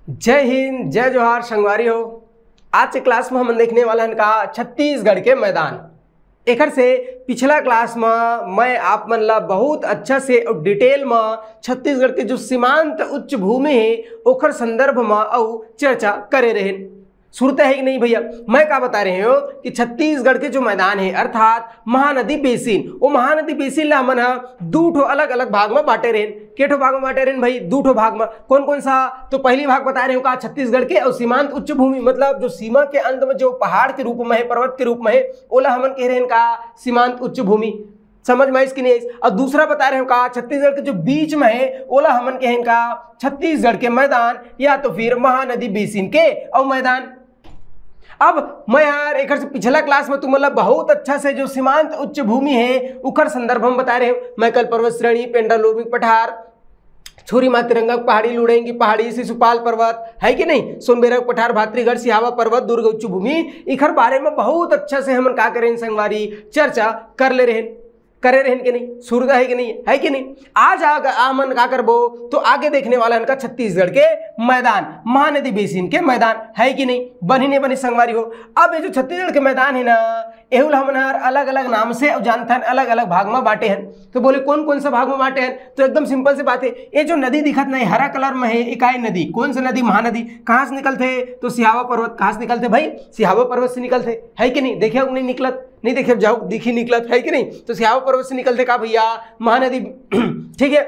जय हिंद, जय जोहार संगवारी हो। आज के क्लास में हम देखने वाला है का छत्तीसगढ़ के मैदान। एकर से पिछला क्लास में मैं आप मन ला बहुत अच्छा से और डिटेल में छत्तीसगढ़ के जो सीमांत उच्च भूमि है ओकर संदर्भ में और चर्चा करे रहे। सुनते है कि नहीं भैया? मैं क्या बता रहे हो कि छत्तीसगढ़ के जो मैदान है अर्थात महानदी बेसिन, वो महानदी बेसिन ला हमन दो ठो अलग अलग भाग में बांटे रहे। के ठो भाग में बांटे रहे भाई? दो ठो भाग में। कौन कौन सा? तो पहली भाग बता रहे हो का छत्तीसगढ़ के और सीमांत उच्च भूमि, मतलब जो सीमा के अंत में जो पहाड़ के रूप में है, पर्वत के रूप में है, ओला हमन कह रहे हैं का सीमांत उच्च भूमि। समझ में इसकी नहीं? और दूसरा बता रहे हो का छत्तीसगढ़ के जो बीच में है ओला हमन कहें का छत्तीसगढ़ के मैदान या तो फिर महानदी बेसिन के और मैदान। अब मैं यार एक से पिछला क्लास में तुम मतलब बहुत अच्छा से जो सीमांत उच्च भूमि है उखर संदर्भ हम बता रहे हो। मैकल पर्वत श्रेणी, पेंडालोमिक पठार, छुरी मातिरंगा पहाड़ी, लुढ़ेंगी पहाड़ी, शिशुपाल पर्वत है कि नहीं, सोनबेरग पठार, भातरीगढ़, सिहावा पर्वत, दुर्ग उच्च भूमि, इखर बारे में बहुत अच्छा से हम का करें संगवारी चर्चा कर ले रहे करे रहन के नहीं, सुरदा है कि नहीं, है कि नहीं। आज आमन का करबो तो आगे देखने वाला इनका छत्तीसगढ़ के मैदान, महानदी बेसिन के मैदान, है कि नहीं। बनी नहीं बनी संगवारी हो। अब ये जो छत्तीसगढ़ के मैदान है ना, एहुल हमन अलग अलग नाम से जानते हैं, अलग अलग भाग में बांटे हैं। तो बोले कौन कौन सा भाग में बांटे हैं? तो एकदम सिंपल से बात है, ये जो नदी दिखत नहीं हरा कलर में है, इकाई नदी, कौन सी नदी? महानदी। कहाँ से निकलते? तो सिहावा पर्वत। कहाँ से निकलते भाई? सिहावा पर्वत से निकलते, है कि नहीं। देखे नहीं निकलत? नहीं देखे जाओ, दिखी निकलत, है कि नहीं। तो सिहावा पर्वत से निकलते का भैया महानदी। ठीक है।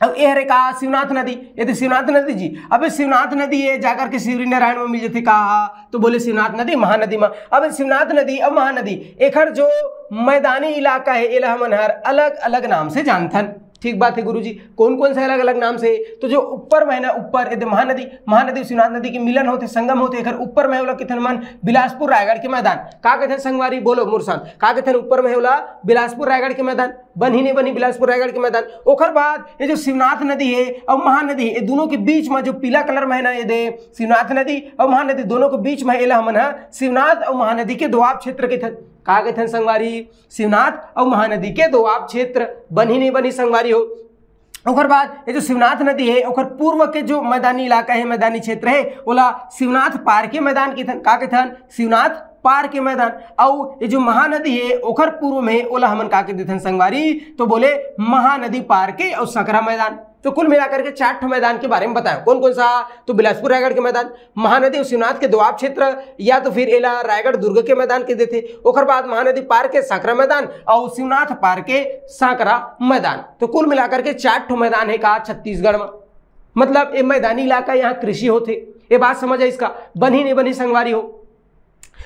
अब ये है का शिवनाथ नदी, ये तो शिवनाथ नदी जी। अब शिवनाथ नदी है जाकर के शिवरी नारायण में मिल जाती कहा, तो बोले शिवनाथ नदी महानदी में। अब शिवनाथ नदी और महानदी एकर जो मैदानी इलाका है एला हमन हर अलग अलग नाम से जानथन। ठीक बात है गुरुजी। कौन कौन से अलग अलग नाम से? तो जो ऊपर में है ना, ऊपर महानदी शिवनाथ नदी के मिलन होते, संगम होते, एकर ऊपर में होला किथन मन बिलासपुर रायगढ़ के मैदान। का कहते संगवारी? बोलो मुरसाद। का कहते ऊपर में होला बिलासपुर रायगढ़ के मैदान। बनी नहीं बनी बिलासपुर रायगढ़ के मैदान। ओकर बाद ये जो शिवनाथ नदी है और महानदी है, दोनों के बीच में जो पीला कलर में है ना, ये दे शिवनाथ नदी और महानदी दोनों के बीच में एला हमन शिवनाथ और महानदी के दोआब क्षेत्र के थे। कहा गए थे संगवारी? शिवनाथ और महानदी के दोआब क्षेत्र। बनी नहीं बनी संगवारी हो। ओकर बाद ये जो शिवनाथ नदी है ओकर पूर्व के जो मैदानी इलाका है, मैदानी क्षेत्र है, ओला शिवनाथ पार के मैदान के थन। का के थन? शिवनाथ पार के मैदान। और ये जो महानदी है ओकर पूर्व में ओला हमन का के देथन संगवारी, तो बोले महानदी पार के और सकरा मैदान। तो कुल मिलाकर के 4 ठो मैदान के बारे में बताओ। कौन कौन सा? तो बिलासपुर रायगढ़ के मैदान, महानदी और शिवनाथ के दोआब क्षेत्र, या तो फिर एला रायगढ़ दुर्ग के मैदान के देते। ओकर बाद महानदी पार के साकरा मैदान और शिवनाथ पार के साकरा मैदान। तो कुल मिलाकर के 4 ठो मैदान है का छत्तीसगढ़ में। मतलब ये मैदानी इलाका, यहाँ कृषि होते। ये बात समझ है इसका? बनी नहीं बनी संगवारी हो।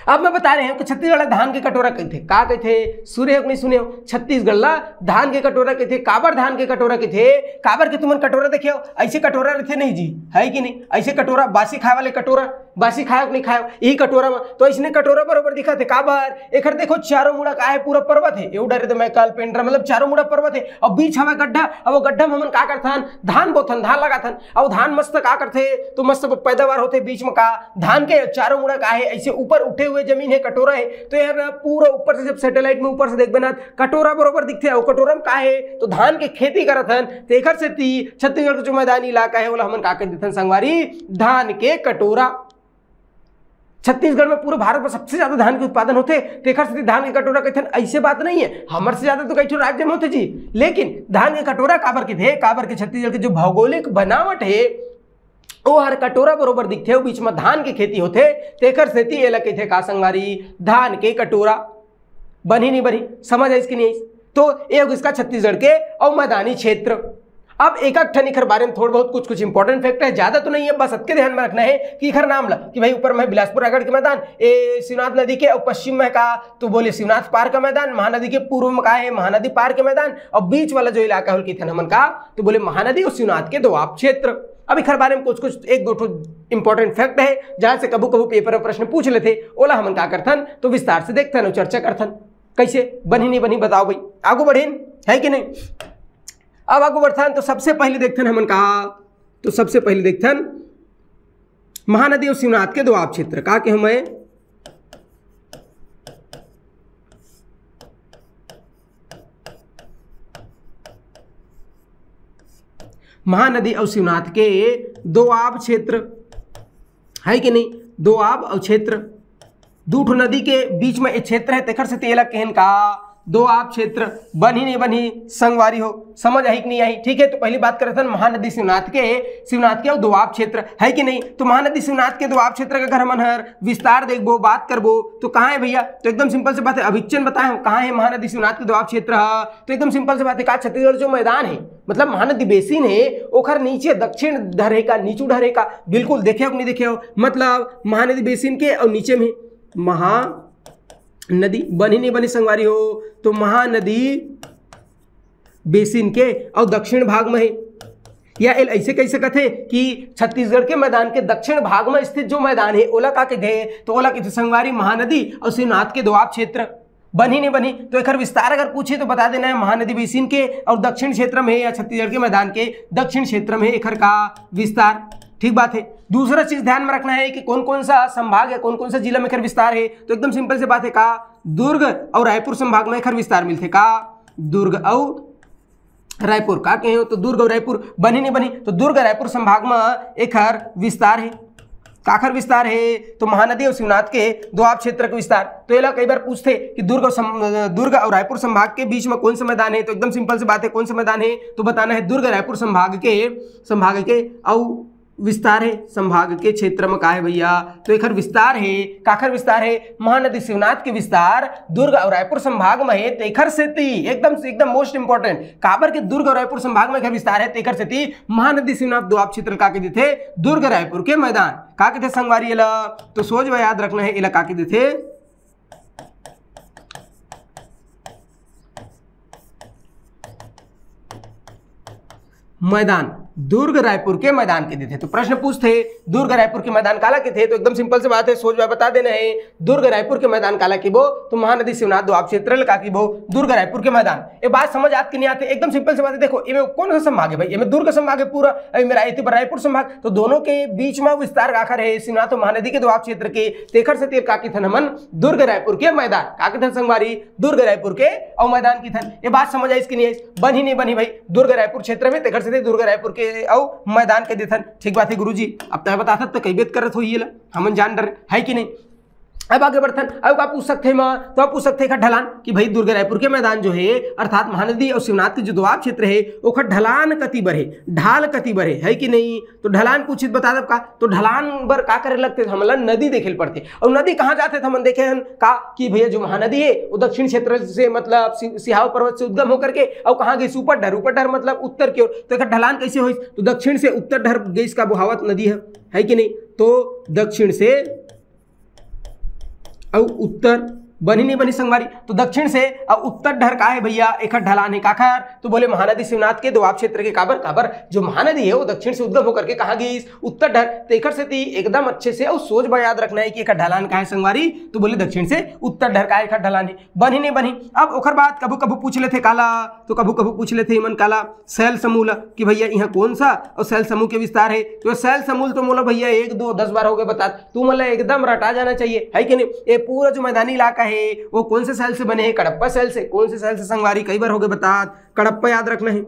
अब मैं बता रहे हैं कि छत्तीसगढ़ धान के कटोरा कहते। का कहते? सुने हो नहीं सुने हो? छत्तीसगढ़ ला धान के कटोरा कहते। काबर धान के कटोरा कहते? काबर के तुमन कटोरा देखे हो? ऐसे कटोरा रहते नहीं जी, है कि नहीं? ऐसे कटोरा बासी खाए वाले कटोरा, बासी खाए नहीं खाए यही कटोरा में, तो ऐसे कटोरा बरोबर दिखा थे। काबर? एकर देखो चारों मुड़ा का है, पूरा पर्वत है। एवं डरे तो मैं कल पेंड्रा, मतलब चारों मुड़ा पर्वत है और बीच हवा गड्ढा। अब वो गड्ढा में हमन का करथन? धान बोथन, धान लगाथन। और धान मस्त का करथे तो मस्त पैदावार होते। बीच में का धान के चारों मुड़ा का है, ऐसे ऊपर उठे हुए जमीन है, कटोरा है। तो यार ना पूरा ऊपर से जब सैटेलाइट में ऊपर से देखबे ना, कटोरा बरोबर दिखते है। कटोरा में का है? तो धान के खेती करथन। तो एकर से छत्तीसगढ़ का जो मैदानी इलाका है वो हमन का कर देथन संगवारी धान के कटोरा। छत्तीसगढ़ में पूरे भारत में सबसे ज्यादा धान के उत्पादन होते, तेखर से धान के कटोरा कहते। ऐसे बात नहीं है, हमारे से ज्यादा तो कई राज्य में होते जी, लेकिन धान के कटोरा काबर के थे? काबर के छत्तीसगढ़ के जो भौगोलिक बनावट है वो हर कटोरा बरोबर दिखते हो, बीच में धान की खेती होते, तेखर सेती एला कहते का संगवारी धान के कटोरा। बनी नहीं बनी? समझ है इसकी नहीं? तो एक इसका छत्तीसगढ़ के और मैदानी क्षेत्र। अब एक ठन इखर बारे में थोड़ा बहुत कुछ इंपॉर्टेंट फैक्ट है, ज्यादा तो नहीं है, बस सबके ध्यान में रखना है कि इखर नाम ला कि भाई ऊपर में बिलासपुर रायगढ़ के मैदान, ए शिवनाथ नदी के और पश्चिम में का तो बोले शिवनाथ पार का मैदान, महानदी के पूर्व में का है महानदी पार के मैदान, और बीच वाला जो इलाका है किथन हमन का तो बोले महानदी और शिवनाथ के दोआब क्षेत्र। अब इखर बारे में कुछ एक दो इंपॉर्टेंट फैक्ट है जहां से कबू कबू पेपर में प्रश्न पूछ लेते, ओला हमन का करथन तो विस्तार से देखथन और चर्चा करथन। कैसे बनी नहीं बनी बताओ भाई, आगू बढ़ेन है कि नहीं। अब आगू बढ़थन तो सबसे पहले देखथन हमन कहा, तो सबसे पहले देखथन महानदी और शिवनाथ के दोआब क्षेत्र। का के हमें महानदी और शिवनाथ के दोआब क्षेत्र है कि नहीं। दोआब और क्षेत्र, दू ठो नदी के बीच में एक क्षेत्र है, तेखर से तेला कहन का दोआब क्षेत्र। बनी नहीं बनी संगवारी हो, समझ आई कि नहीं आई। ठीक है, तो पहली बात करते हैं महानदी शिवनाथ के और दोआब क्षेत्र, है कि नहीं। तो महानदी शिवनाथ के दोआब क्षेत्र का अगर हम हर विस्तार देखबो बात करबो तो कहाँ है भैया, तो एकदम सिंपल से बात है, अभिचन बताए कहाँ है महानदी शिवनाथ के दोआब क्षेत्र। तो एकदम सिंपल से बात है, का छत्तीसगढ़ जो मैदान है मतलब महानदी बेसिन है ओखर नीचे दक्षिण ढरे का नीचू ढरे का, बिल्कुल देखे हो नहीं देखे हो, मतलब महानदी बेसिन के और नीचे में महानदी बनी नहीं बनी संगवारी हो, तो महानदी बेसिन के और दक्षिण भाग में है, या ऐसे कैसे कहते कि छत्तीसगढ़ के मैदान के दक्षिण भाग में स्थित जो मैदान है ओला का कहते हैं, तो ओला कहते संगवारी महानदी और शिवनाथ के दोआब क्षेत्र। बनी नहीं बनी तो एक विस्तार अगर पूछे तो बता देना है महानदी बेसिन के और दक्षिण क्षेत्र में या छत्तीसगढ़ के मैदान के दक्षिण क्षेत्र में एक का विस्तार। ठीक बात है। दूसरा चीज ध्यान में रखना है कि कौन कौन सा संभाग है, कौन कौन सा जिला में खर विस्तार है, तो एकदम सिंपल से बात है का दुर्ग और रायपुर संभाग में खर विस्तार मिलते का दुर्ग और रायपुर का कहे हो, तो दुर्ग और रायपुर बनी नहीं बनी तो दुर्ग रायपुर संभाग में एक विस्तार है, काखर विस्तार है, तो महानदी और शिवनाथ के दोआब क्षेत्र का विस्तार। तो ये कई बार पूछते कि दुर्ग और रायपुर संभाग के बीच में कौन सा मैदान है, तो एकदम सिंपल से बात है कौन सा मैदान है, तो बताना है दुर्ग रायपुर संभाग के और विस्तार है संभाग के क्षेत्र में का है भैया, तो एक विस्तार है, काखर विस्तार है, महानदी शिवनाथ के विस्तार दुर्ग और रायपुर संभाग में है, तेखर से एकदम मोस्ट इंपॉर्टेंट काबर के दुर्ग और रायपुर संभाग में विस्तार है, तेखर से महानदी शिवनाथ दोआब क्षेत्र का के देते दुर्ग रायपुर के मैदान का के थे संगवारी एला, तो सोच व याद रखना है एला का के देते मैदान दुर्ग रायपुर के मैदान के देते। तो प्रश्न पूछते दुर्ग रायपुर के मैदान काला के थे, तो एकदम सिंपल से बात है सोच बता देना है दुर्ग रायपुर के मैदान काला की बो, तो महानदी शिवनाथ दोआब क्षेत्र का की बो दुर्ग रायपुर के मैदान। ये बात समझ आती नहीं आती, एकदम सिंपल से बात है, देखो ये कौन सा संभाग है भाई, ये दुर्ग संभाग है पूरा, अभी मेरा रायपुर संभाग, तो दोनों के बीच में विस्तार काखर है शिवनाथ महानदी के दोआब क्षेत्र के, तेखर से तेर काकी थन हमन दुर्ग रायपुर के मैदान काके थन संगवारी दुर्ग रायपुर के और मैदान की थन। ये बात समझ आई इसकी नहीं आई, बनी नहीं बनी भाई दुर्ग रायपुर क्षेत्र में तेखर से दुर्ग रायपुर के और मैदान के देथन। ठीक बात है गुरुजी, अब तय बता सकते कई बेत करत होइए हम जान डर है कि नहीं। अब आगे बढ़थन, अब आप पूछ सकते हैं तो आप पूछ सकते हैं ढलान कि भाई दुर्ग रायपुर के मैदान जो है अर्थात महानदी और शिवनाथ के जो दोआब क्षेत्र है वो ढलान कति बर है, ढाल कति बर है कि नहीं। तो ढलान पूछित बता दब का, तो ढलान बर का करे लगते हमन नदी देखे पड़ते, और नदी कहाँ जाते थे हम देखे हन का कि भैया जो महानदी है वो दक्षिण क्षेत्र से मतलब सिहाव पर्वत से उद्गम होकर के और कहाँ गई ऊपर ढर मतलब उत्तर की ओर, तो एक ढलान कैसे हुई, तो दक्षिण से उत्तर ढर गई इसका बहावत नदी है कि नहीं। तो दक्षिण से और उत्तर बनी नहीं बनी संगवारी, तो दक्षिण से और उत्तर ढर का है भैया एक ढलान है काखर, तो बोले महानदी शिवनाथ के दोआब क्षेत्र के काबर जो महानदी है वो दक्षिण से उद्गम होकर के कहाँ गई उत्तर ढर, तेखर से एकदम अच्छे से और सोच बा याद रखना है कि एक ढलान का है संगवारी, तो बोले दक्षिण से उत्तर ढर का एक ढलान है, बनी नहीं बनी। अब ओखर बात कभू कभू पूछ लेते काला, तो कभू कभू पूछ लेते मन काला शैल समूह कि भैया यहाँ कौन सा और शैल समूह के विस्तार है, तो शैल समूह तो मोला भैया 1 2 10 बार हो गए बता, तू मतलब एकदम रटा जाना चाहिए है कि नहीं। ये पूरा जो मैदानी इलाका है वो कौन से सेल से बने हैं, कडप्पा सेल से। कौन से सेल से संगवारी कई बार हो गए बता, कडप्पा याद रखना है,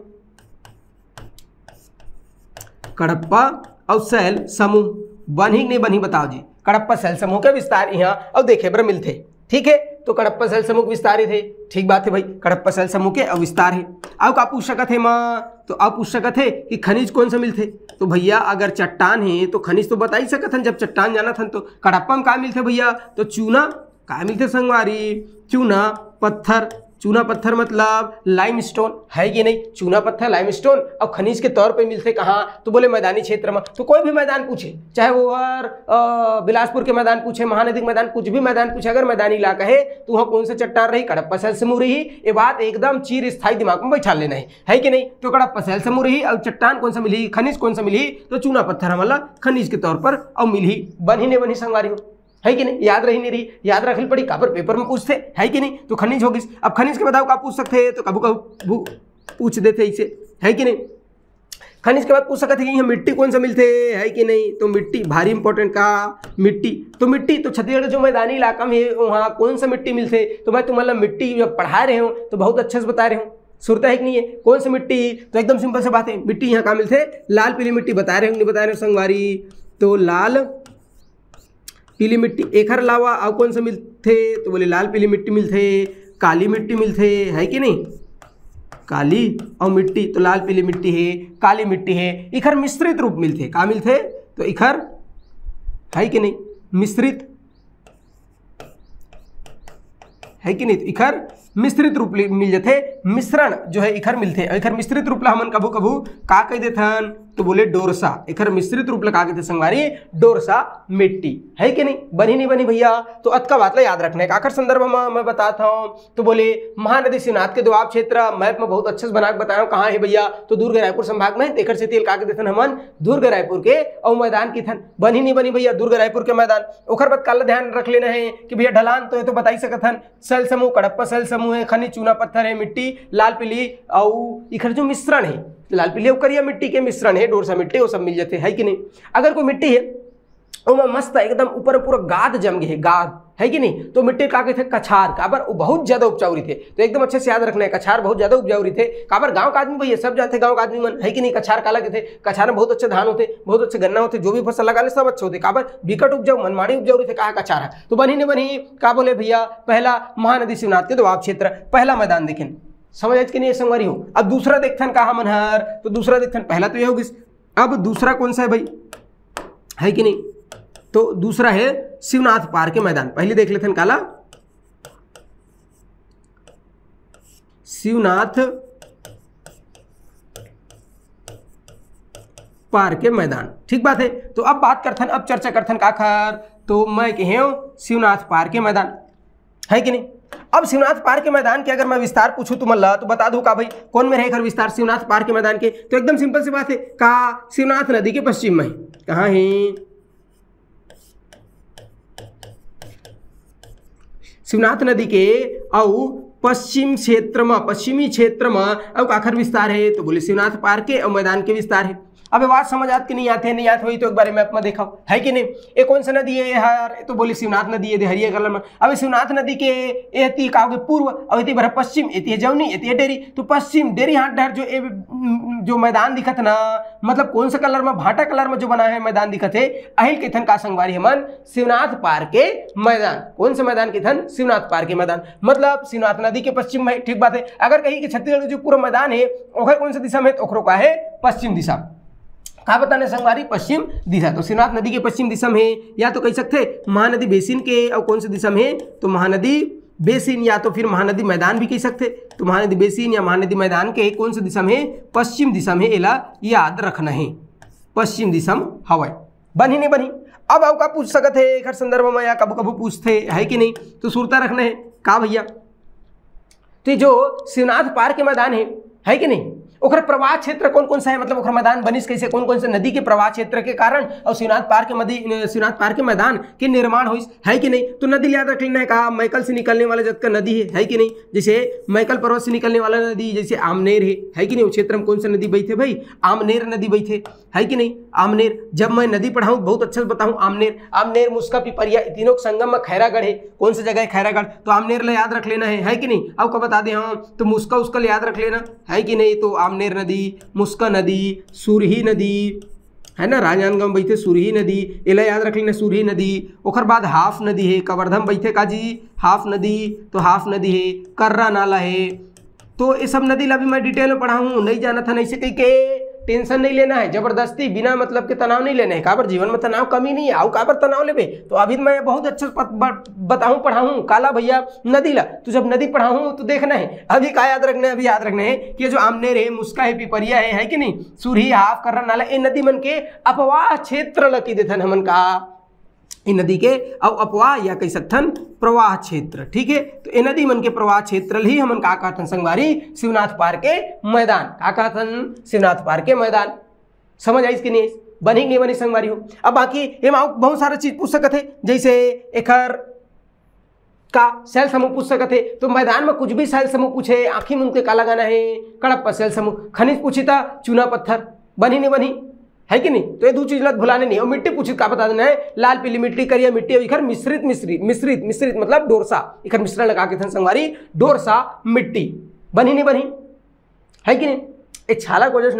कडप्पा और सेल समूह बनी नहीं बनी बताओ जी। कडप्पा सेल समूह के विस्तार यहाँ और देखे बर मिलते, ठीक है। तो कडप्पा सेल समूह विस्तारित है, ठीक बात है भाई, कडप्पा सेल समूह के अविस्तार है। अब का पूछ सकत है मां, तो आप पूछ सकत है कि खनिज कौन सा मिलते, तो भैया अगर चट्टान है तो खनिज तो बता ही सकत हन, जब चट्टान जाना था तो कडप्पा में का मिलते भैया, तो चूना का मिलते संगवारी, चूना पत्थर, चूना पत्थर मतलब लाइमस्टोन है कि नहीं, चूना पत्थर लाइमस्टोन और खनिज के तौर पे मिलते कहाँ, तो बोले मैदानी क्षेत्र में। तो कोई भी मैदान पूछे, चाहे वो बिलासपुर के मैदान पूछे, महानदी के मैदान, कुछ भी मैदान पूछे, अगर मैदानी इलाका है तो वहाँ कौन सा चट्टान रही, कडप्पा सेल समूह रही। ये बात एकदम चीर स्थायी दिमाग में बैठा लेना है कि नहीं। तो कडप्पा सेल समूह रही और चट्टान कौन सा मिली, खनिज कौन सा मिली, तो चूना पत्थर हमारा खनिज के तौर पर और मिली, बनी नहीं बनी संगवारी हो है कि नहीं। याद रही नहीं रही, याद रखनी पड़ी, काबर पेपर में पूछते है कि नहीं। तो खनिज होगी, अब खनिज के बताओ का पूछ सकते हैं, तो कभी कभी पूछ देते इसे है कि नहीं। खनिज के बाद पूछ सकते हैं कि मिट्टी कौन सा मिलते है कि नहीं, तो मिट्टी भारी इंपॉर्टेंट का मिट्टी, तो मिट्टी तो छत्तीसगढ़ जो मैदानी इलाका में है वहाँ कौन सा मिट्टी मिलते, तो मैं तुम्हारा मिट्टी जब पढ़ा रहे हूँ तो बहुत अच्छे से बता रहे हूँ, सुरता है कि नहीं है, कौन सी मिट्टी, तो एकदम सिंपल से बात है, मिट्टी यहाँ कहाँ मिलते, लाल पीली मिट्टी बता रहे हो नहीं बता रहे हो संगवारी, तो लाल पीली मिट्टी। एकर अलावा और कौन सा मिलते तो बोले लाल पीली मिट्टी मिलते, काली मिट्टी मिलते, है कि नहीं, काली और मिट्टी तो लाल पीली मिट्टी है, काली मिट्टी है। इखर मिश्रित रूप मिलते, का मिलते तो इखर है कि नहीं मिश्रित, है कि नहीं, तो इखर मिश्रित रूप मिल जाते, मिश्रण जो है इखर मिलते। इखर मिश्रित रूप ला हमन कभू कभू का कह देथन तो बोले डोरसा। इखर मिश्रित रूप ला का कहते संगवारी डोरसा मिट्टी, है कि नहीं, बनी नहीं बनी भैया। तो अतका बात ला याद रखना है। आखिर संदर्भ में मैं बताता हूँ तो बोले महानदी शिवनाथ के दोआब क्षेत्र मैप में बहुत अच्छे से बना के बताया कहाँ है भैया, तो दुर्ग रायपुर संभाग में। एकर से तेल का कहते थे हमन दुर्ग रायपुर के और मैदान की थन, बनी नहीं बनी भैया दुर्ग रायपुर के मैदान। ओखर बाद काला ध्यान रख लेना है कि भैया ढलान तो है तो बताई सकत हन, सल समूह कड़प्पा सल समूह है, खनिज चूना पत्थर है, मिट्टी लाल पीली और इखर जो मिश्रण है लाल पीली और करिया मिट्टी के मिश्रण है, डोरसा मिट्टी वो सब मिल जाते, है कि नहीं। अगर कोई मिट्टी है वो मस्त एकदम ऊपर पूरा गाद जम गए है, गाद, है कि नहीं, तो मिट्टी का कहते कछार, काबर वो बहुत ज्यादा उपजाऊ थे। तो एकदम अच्छे से याद रखना है, कछार बहुत ज्यादा उपजाऊ थे। काबर गांव का आदमी भैया सब जानते गांव का आदमी मन, है कि नहीं। कछार काला कहते, कछार में बहुत अच्छे धान होते, बहुत अच्छे गन्ना होते, जो भी फसल लगा ले सब अच्छे होते। काबर विकट उपजाऊ मनमाड़ी उपजाऊ थे, कहा कछार है। तो बनी नहीं बनी का बोले भैया पहला महानदी शिवनाथ के दोआब क्षेत्र पहला मैदान देखें, समझ आज के नहीं संगवारी हो। अब दूसरा देखथन कहा मनहर, तो दूसरा देखथन पहला तो ये होगी, अब दूसरा कौन सा है भाई, है कि नहीं, तो दूसरा है शिवनाथ पार के मैदान। पहले देख लेते हैं काला शिवनाथ पार के मैदान, ठीक बात है। तो अब बात करथन, अब चर्चा करथन का खर, तो मैं कहे शिवनाथ पार के मैदान, है कि नहीं। अब शिवनाथ पार के मैदान के अगर मैं विस्तार पूछूं तो मल्ला तो बता दूं का भाई कौन में रहेगा विस्तार शिवनाथ पार के मैदान के, तो एकदम सिंपल सी बात है का शिवनाथ नदी के पश्चिम में, कहाँ है शिवनाथ नदी के और पश्चिम क्षेत्र में, पश्चिमी क्षेत्र में अब आखिर विस्तार है तो बोले शिवनाथ पार के और मैदान के विस्तार है। अब बात समझ आती कि नहीं आते नहीं आते हुई तो एक बारे में अपना देखा, है कि नहीं। ये कौन सा नदी है यार, तो बोले शिवनाथ नदी है हरिया कलर में। अब शिवनाथ नदी के एती कहोगे पूर्व और एती भरा पश्चिम, एती है जौनी, एती है डेरी। तो पश्चिम डेरी हाट डर जो मैदान दिखत ना, मतलब कौन सा कलर में, भाटा कलर में जो बना है मैदान दिखत है, अहिल के थन का संगवारी हमन शिवनाथ पार के मैदान। कौन से मैदान के थन, शिवनाथ पार के मैदान, मतलब शिवनाथ नदी के पश्चिम में, ठीक बात है। अगर कहीं कि छत्तीसगढ़ जो पूरा मैदान है ओखर कौन सा दिशा में, तो ओखरो का है पश्चिम दिशा। कहा बताने संगवारी पश्चिम दिशा, तो शिवनाथ नदी के पश्चिम दिशा में, या तो कह सकते महानदी बेसिन के और कौन सी दिशा में, तो महानदी बेसिन या तो फिर महानदी मैदान भी कह सकते। तो महानदी बेसिन या महानदी मैदान के कौन सी दिशा में, पश्चिम दिशा में, एला याद रखना है पश्चिम दिशा में हवा, बनी नहीं बनी। अब का पूछ सकते है एक संदर्भ में या कबू कबू पूछते, है कि नहीं, तो सुरता रखना है का भैया। तो जो शिवनाथ पार के मैदान है कि नहीं, ओकर प्रवाह क्षेत्र कौन कौन सा है, मतलब ओकर मैदान बनिस कैसे, कौन कौन से नदी के प्रवाह क्षेत्र के कारण और शिवनाथ पार के मैदान के निर्माण हुई, है कि नहीं। तो नदी याद रख लेना है, कहा मैकल से निकलने वाला जत का नदी है कि नहीं, जैसे मैकल पर्वत से निकलने वाला नदी जैसे आमनेर है कि नहीं। उस क्षेत्र में कौन सा नदी बहते भाई, आमनेर नदी बहते, है कि नहीं। आमनेर, जब मैं नदी पढ़ाऊँ बहुत अच्छा से बताऊँ, आमनेर मुस्का पिपरिया तीनों के संगम में खैरागढ़ है। कौन सी जगह है, खैरागढ़, तो आमनेर ला याद रख लेना है कि नहीं। अब कब बता दें हम, तो मुस्का उसका याद रख लेना, है कि नहीं। तो आमनेर नदी, मुस्का नदी, सुरही नदी, है ना, राजनांदगांव में बैठे सुरही नदी, एला याद रख लेना सुरही नदी। ओकर बाद हाफ नदी है, कवर्धम बैठे काजी हाफ नदी, तो हाफ नदी है, कर्रा नाला है। तो ये सब नदी ला भी मैं डिटेल में पढ़ाऊँ, नहीं जाना था, नहीं से कहीं के टेंशन नहीं लेना है, जबरदस्ती बिना मतलब के तनाव नहीं लेना है। काबर जीवन में तनाव कमी नहीं है, आओ काबर तनाव लेबे। तो अभी मैं बहुत अच्छा बताऊं पढ़ाऊं काला भैया नदी ला, तो जब नदी पढ़ाऊं तो देखना है अभी का याद रखना है, अभी याद रखना है कि जो आमनेर है, मुस्का है, पिपरिया है कि नहीं, सुरही, हाफ, कर्रा नाला, ये नदी मन के अपवाह क्षेत्र लकी देथन हमन का, इन नदी के और अपवाह या कह सकथन प्रवाह क्षेत्र, ठीक है। तो इन नदी मन के प्रवाह क्षेत्र ही हमन का कहथन संगवारी शिवनाथ पार के मैदान, का कहथन शिवनाथ पार के मैदान। समझ आई कि नहीं, बनी नहीं बनी संगवारी हो। अब बाकी एमा बहुत सारा चीज पूछ सकते हैं, जैसे एकर का सेल समूह पूछ सकते, तो मैदान में कुछ भी सेल समूह पूछे, आखिर में उनके का लगाना है, कड़प्पा सेल समूह। खनिज पूछी था, चूना पत्थर, बनी नहीं बनी, है कि नहीं। तो ये दो चीज लग भुलाने नहीं। और मिट्टी पूछी का बता देना है, लाल पीली मिट्टी, करिया मिट्टी, इखर मिश्रित मतलब डोरसा, इखर मिश्रण लगा के थन संगवारी डोरसा मिट्टी, बनी नहीं बनी, है कि नहीं। एक छाला की वजह से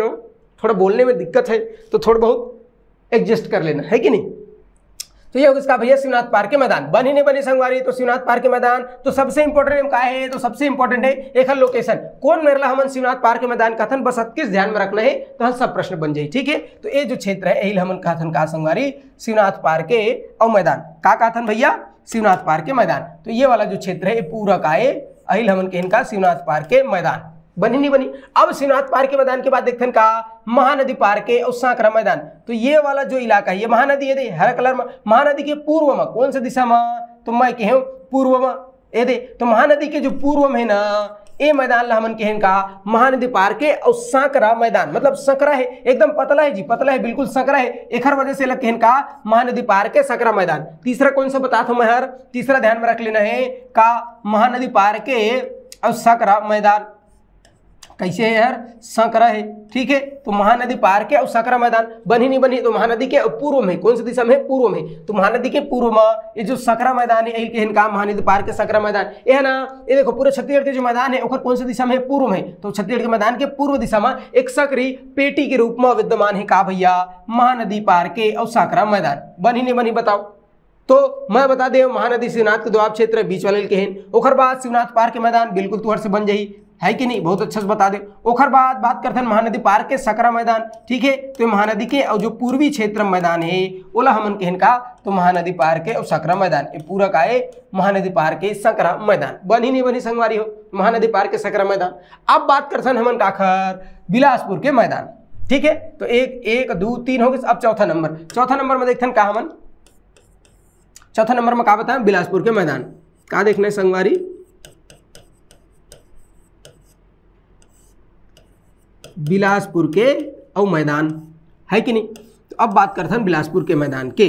थोड़ा बोलने में दिक्कत है, तो थोड़ा बहुत एडजस्ट कर लेना, है कि नहीं। तो ये होगा इसका भैया शिवनाथ पार्क के मैदान। बनी नहीं बनी संगवारी, तो शिवनाथ पार्क के मैदान तो सबसे इंपॉर्टेंट का है, तो सबसे इंपॉर्टेंट है एक लोकेशन कौन मेरला हमन शिवनाथ पार्क के मैदान कथन, बस किस ध्यान में रखना है तो हम सब प्रश्न बन जाए। ठीक है, तो ये जो क्षेत्र है यही हमन कथन का संगवारी शिवनाथ पार्क के और मैदान का कथन भैया शिवनाथ पार्क के मैदान। तो ये वाला जो क्षेत्र है ये पूरा का है अहिल हमन के इनका शिवनाथ पार्क के मैदान। बनी नहीं बनी। अब शिवनाथ पार्क के मैदान के बाद देखते हैं का महानदी पार के और सांकरा मैदान। तो ये वाला जो इलाका है ये महानदी है, हरा कलर में महानदी के पूर्व में कौन सी दिशा में, तो मैं कहूँ पूर्व में ये दे। तो महानदी के जो पूर्व में है ना ये मैदान ला हमन कहन का महानदी पार के और सांकरा मैदान, मतलब संकरा है एकदम पतला है जी, पतला है बिल्कुल संकरा है, एक हर वजह से लग कहन का महानदी पार के संकरा मैदान। तीसरा कौन सा बता हूं मैं हर, तीसरा ध्यान में रख लेना है का महानदी पार के और संकरा मैदान। कैसे है यार, संकरा है। ठीक है, तो महानदी पार के और संकरा मैदान। बनी नहीं बनी, तो महानदी के पूर्व में कौन सी दिशा में, पूर्व में। तो महानदी के पूर्व में ये जो संकरा मैदान है यही का महानदी पार के संकरा मैदान ये है ना। ये देखो पूरे छत्तीसगढ़ के जो मैदान है वो कौन सी दिशा में, पूर्व में। तो छत्तीसगढ़ के मैदान के पूर्व दिशा में एक सकरी पेटी के रूप में विद्यमान है का भैया महानदी पार के और संकरा मैदान। बनी नहीं बनी बताओ। तो मैं बता दे महानदी शिवनाथ के दोआब क्षेत्र बीच वाले कहन, ओखर बाद शिवनाथ पार के मैदान बिल्कुल तुहर से बन जाई है कि नहीं, बहुत अच्छा से बता दे। ओखर बाद बात करते हैं महानदी पार के सकरा मैदान। ठीक है, तो महानदी के और जो पूर्वी क्षेत्र मैदान है ओला हमन कहन का तो महानदी पार के और सकरा मैदान ये पूरा का है महानदी पार के सकरा मैदान। बनी नहीं बनी संगवारी हो महानदी पार के सकरा मैदान। अब बात करते हैं हमन काखर बिलासपुर के मैदान। ठीक है, तो एक दो तीन हो गए। अब चौथा नंबर में देखते हैं का हमन, चौथा नंबर में का बताएं बिलासपुर के मैदान का देखना है संगवारी, बिलासपुर के और मैदान है कि नहीं। तो अब बात करते हैं बिलासपुर के मैदान के।